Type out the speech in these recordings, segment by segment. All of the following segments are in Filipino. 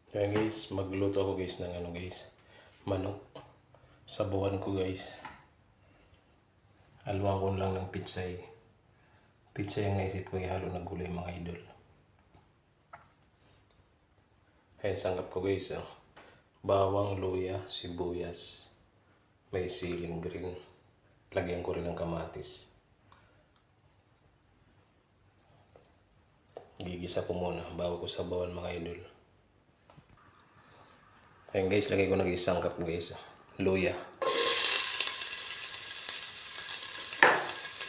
Kaya guys, magluto ako guys ng manok. Sabuhan ko guys. Haluan ko lang ng pitsay. Pitsay ang naisip ko ihalo na gulay mga idol. Ayan, sanggap ko guys. Bawang, luya, sibuyas. May siling green. Lagyan ko rin ng kamatis. Gigisa ko muna bago ko sabawan mga idol. Ayan guys, lagay ko ng isang cup guys. Luya.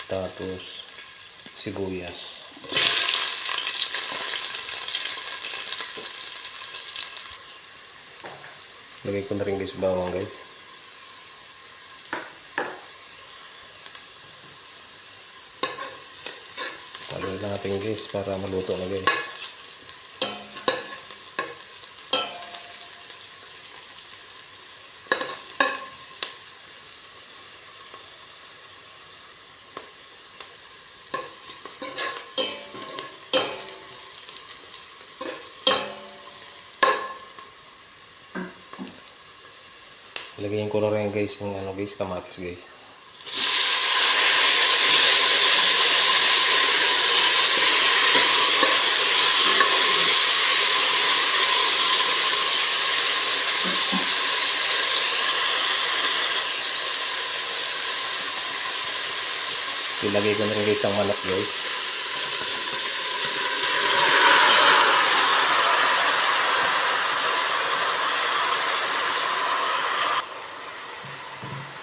Tapos sibuyas. Lagay ko na rin guys bawang guys. Haluin natin guys para maluto na guys. Lagyan ko na rin guys yung kamatis guys. Ilagay ko na rin guys ang manok guys.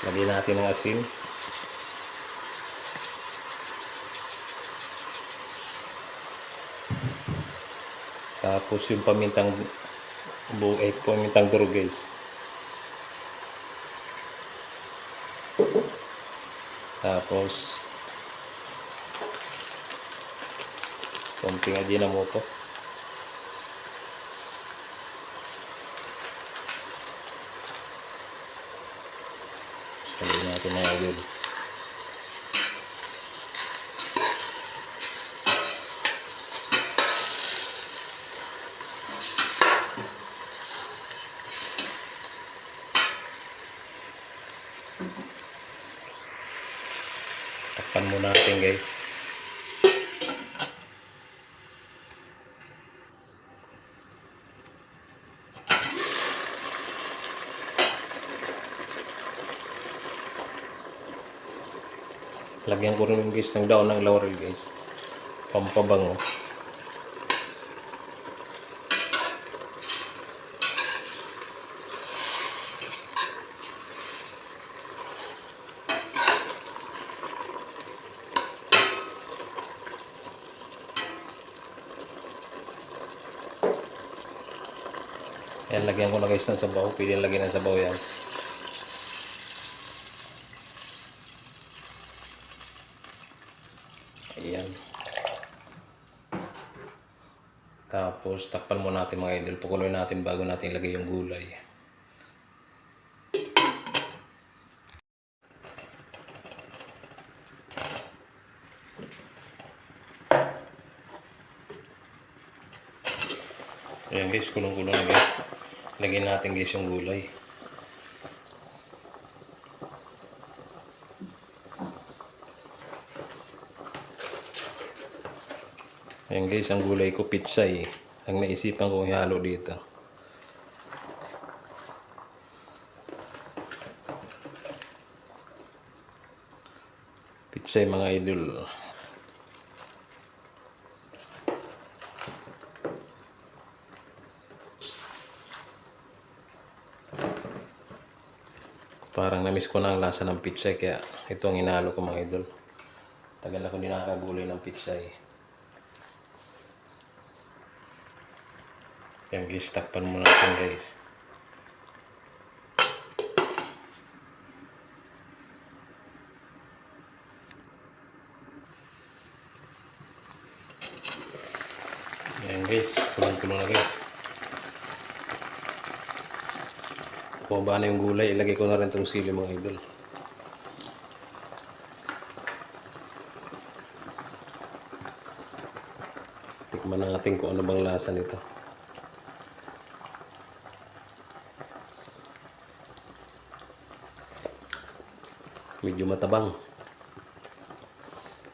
Lagyan natin ng asin. Tapos yung pamintang durog guys. Tapos konting ajinomoto. Sabihin natin mga idol. Takpan muna natin guys. Lagyan ko rin guys ng daon ng laurel guys. Pampabango. Ayan, lagyan ko na guys ng sabaw. Pwede lagyan ng sabaw yan. Ayan. Tapos takpan mo natin mga idol. Pakuloy natin bago natin lagay yung gulay. Ayan guys, kulong-kulong na guys. Lagyan natin guys yung gulay. Ayan guys, ang gulay ko pitsay. Ang naisipan kong ihalo dito. Pitsay mga idol. Parang namiss ko na ang lasa ng pitsay kaya ito ang inalo ko mga idol. Tagal ako din nakakagulay ng pitsay. Yan guys, takpan mo natin guys. Yan guys, kulong-kulong na guys. Bumaba na yung gulay, ilagay ko na rin itong sili mga idol. Tikman natin kung ano bang lasa nito. Medyo matabang.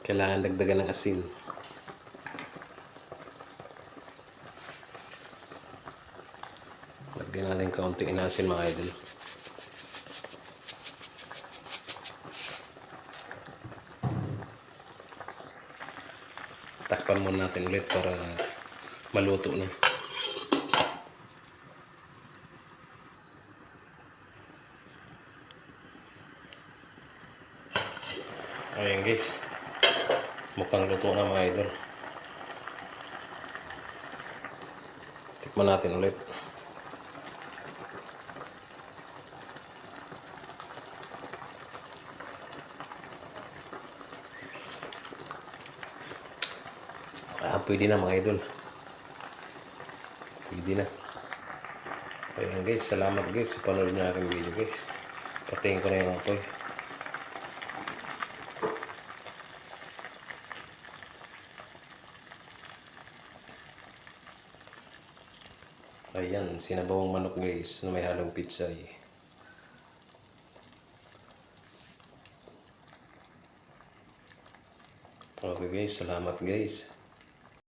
Kailangan dagdagan ng asin. Lagyan natin kaunting inasin mga idol. Takpan muna natin ulit para maluto na. Ayan guys, mukhang luto na mga idol. Tikman natin ulit. Pwede na mga idol. Pwede na. Ayan guys, salamat guys sa panood niyo aking video guys. Patayin ko na yung apoy. Ayan, sinabawang manok guys na may halong pizza eh. Okay guys, salamat guys.